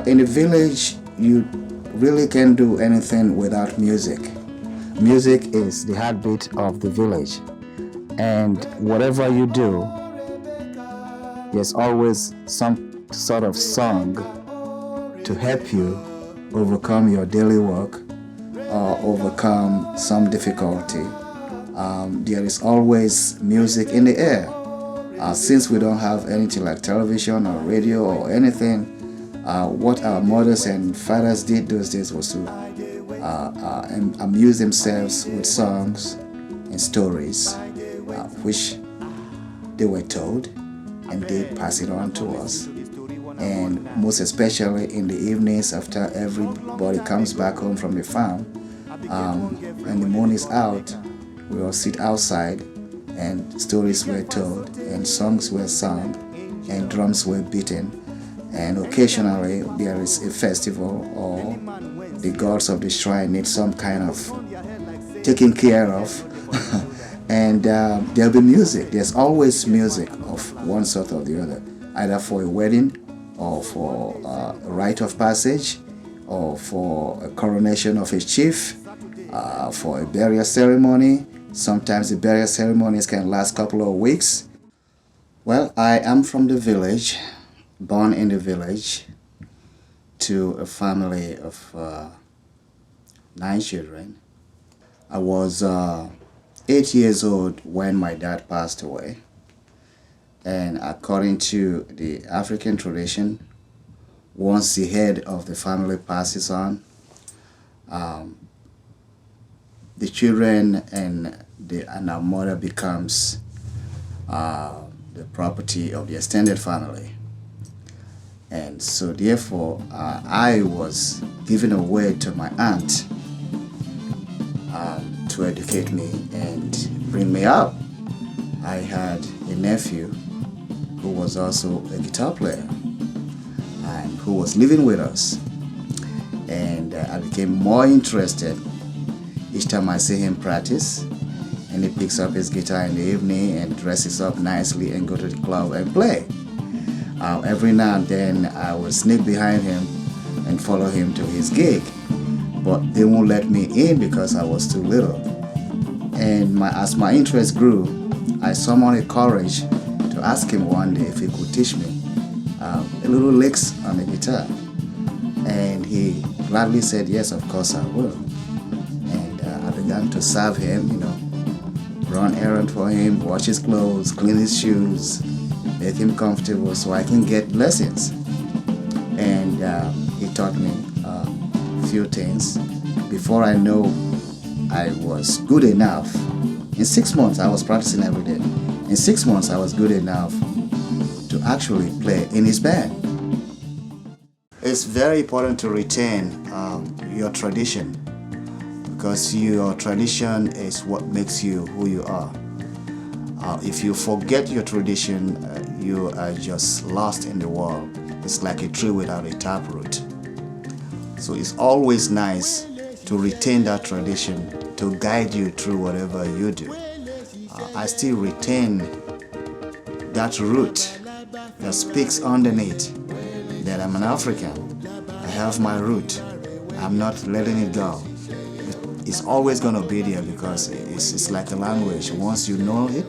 in the village, you really can't do anything without music. Music is the heartbeat of the village. And whatever you do, there's always some sort of song to help you overcome your daily work or overcome some difficulty. There is always music in the air. Since we don't have anything like television or radio or anything, what our mothers and fathers did those days was to amuse themselves with songs and stories, which they were told, and they pass it on to us. And most especially in the evenings after everybody comes back home from the farm, and the moon is out, we all sit outside and stories were told and songs were sung and drums were beaten, and occasionally there is a festival or the gods of the shrine need some kind of taking care of and there'll be music. There's always music of one sort or the other, either for a wedding or for a rite of passage or for a coronation of a chief, for a burial ceremony. Sometimes the burial ceremonies can last a couple of weeks. Well, I am from the village, born in the village, to a family of 9 children. I was 8 years old when my dad passed away. And according to the African tradition, once the head of the family passes on, the children and our mother becomes the property of the extended family. And so therefore, I was given away to my aunt to educate me and bring me up. I had a nephew who was also a guitar player and who was living with us. And I became more interested each time I see him practice, and he picks up his guitar in the evening and dresses up nicely and go to the club and play. Every now and then I would sneak behind him and follow him to his gig, but they won't let me in because I was too little. And as my interest grew, I summoned a courage to ask him one day if he could teach me a little licks on the guitar. And he gladly said, yes, of course I will. And I began to serve him, run errands for him, wash his clothes, clean his shoes, make him comfortable so I can get lessons. And he taught me a few things. Before I know, I was good enough. In 6 months, I was practicing every day. In 6 months, I was good enough to actually play in his band. It's very important to retain your tradition, because your tradition is what makes you who you are. If you forget your tradition, you are just lost in the world. It's like a tree without a taproot. So it's always nice to retain that tradition to guide you through whatever you do. I still retain that root that speaks underneath that I'm an African. I have my root. I'm not letting it go. It's always going to be there because it's like a language. Once you know it,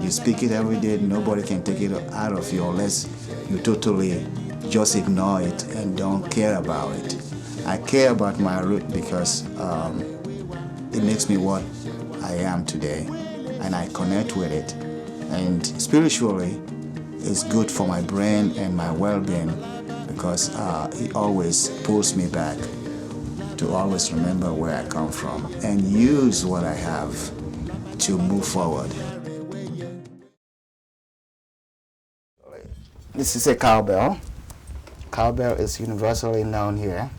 you speak it every day, nobody can take it out of you unless you totally just ignore it and don't care about it. I care about my root because it makes me what I am today, and I connect with it. And spiritually, it's good for my brain and my well-being because it always pulls me back to always remember where I come from and use what I have to move forward. This is a cowbell. Cowbell is universally known here.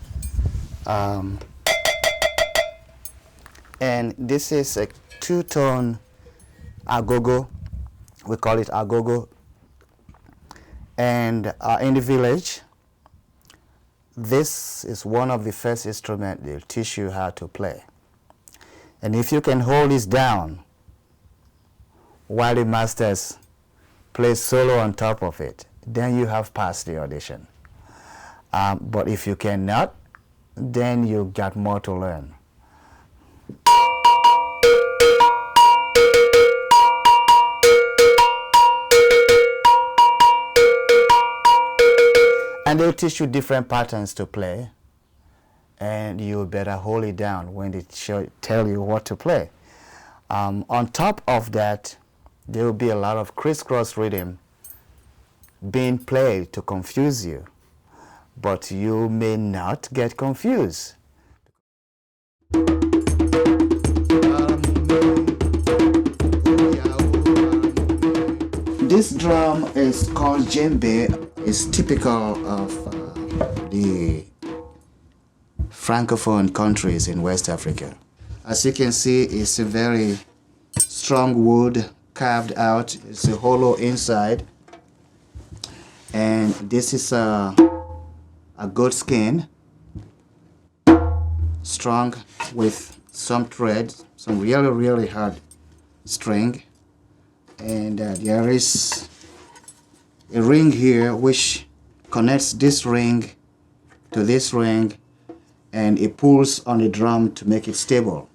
And this is a two-tone agogo. We call it agogo. And in the village, this is one of the first instruments they'll teach you how to play. And if you can hold this down while the masters play solo on top of it, then you have passed the audition. But if you cannot, then you got more to learn. And they'll teach you different patterns to play, and you better hold it down when they tell you what to play. On top of that, there will be a lot of crisscross rhythm being played to confuse you, but you may not get confused. This drum is called Djembe. It's typical of the Francophone countries in West Africa. As you can see, it's a very strong wood carved out. It's a hollow inside. And this is a goat skin, strung with some thread, some really, really hard string. And there is a ring here which connects this ring to this ring, and it pulls on the drum to make it stable.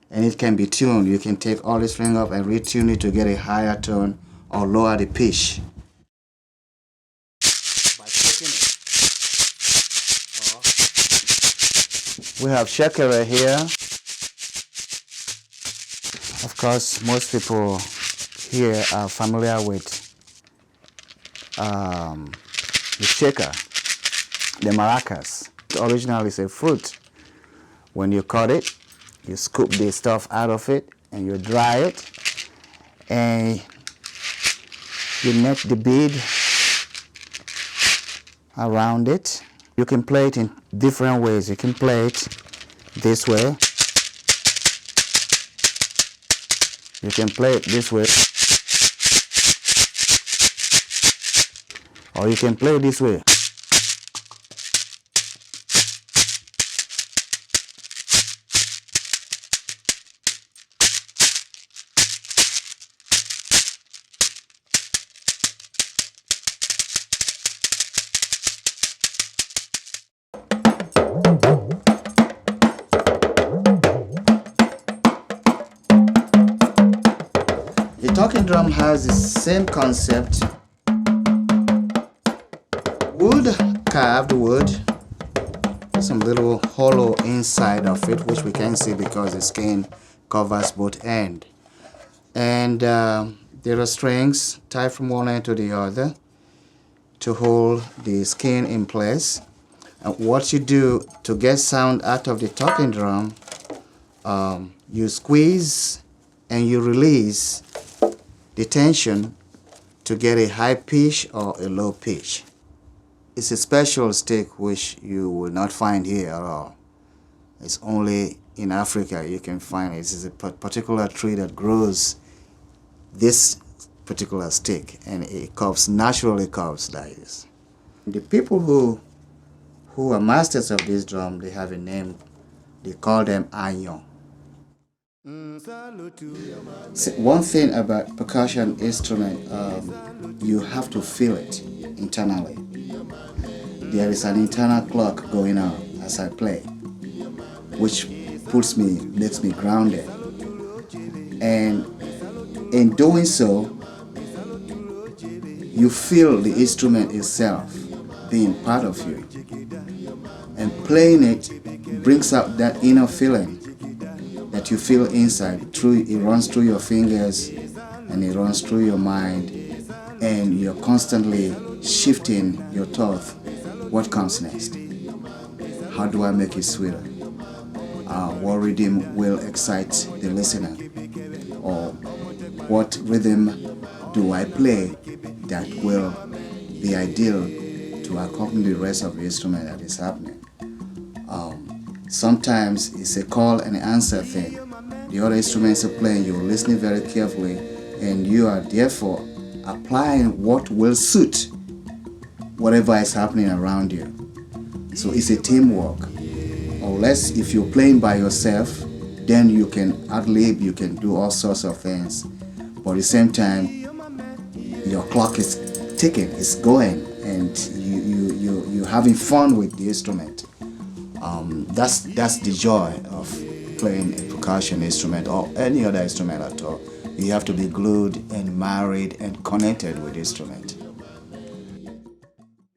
And it can be tuned. You can take all this string up and retune it to get a higher tone or lower the pitch. By taking it. We have shekere here. Of course, most people here are familiar with the shaker, the maracas. Originally, it's a fruit. When you cut it, you scoop the stuff out of it and you dry it, and you make the bead around it. You can play it in different ways. You can play it this way. You can play it this way. Or you can play it this way. The talking drum has the same concept. Wood, carved wood, some little hollow inside of it, which we can see because the skin covers both ends. And there are strings tied from one end to the other to hold the skin in place. And what you do to get sound out of the talking drum, you squeeze and you release the tension to get a high pitch or a low pitch. It's a special stick which you will not find here at all. It's only in Africa you can find it. This is a particular tree that grows this particular stick, and it curves, naturally curves like this. The people who are masters of this drum, they have a name. They call them Anyon. See, one thing about percussion instrument, you have to feel it internally. There is an internal clock going on as I play, which makes me grounded. And in doing so, you feel the instrument itself being part of you. And playing it brings out that inner feeling that you feel inside. It runs through your fingers and it runs through your mind, and you're constantly shifting your thoughts. What comes next? How do I make it sweeter? What rhythm will excite the listener? Or what rhythm do I play that will be ideal to accompany the rest of the instrument that is happening? Sometimes it's a call and answer thing. The other instruments are playing, you're listening very carefully, and you are therefore applying what will suit whatever is happening around you. So it's a teamwork. Unless if you're playing by yourself, then you can ad-lib, you can do all sorts of things. But at the same time, your clock is ticking, it's going, and you having fun with the instrument. That's the joy of playing a percussion instrument or any other instrument at all. You have to be glued and married and connected with the instrument.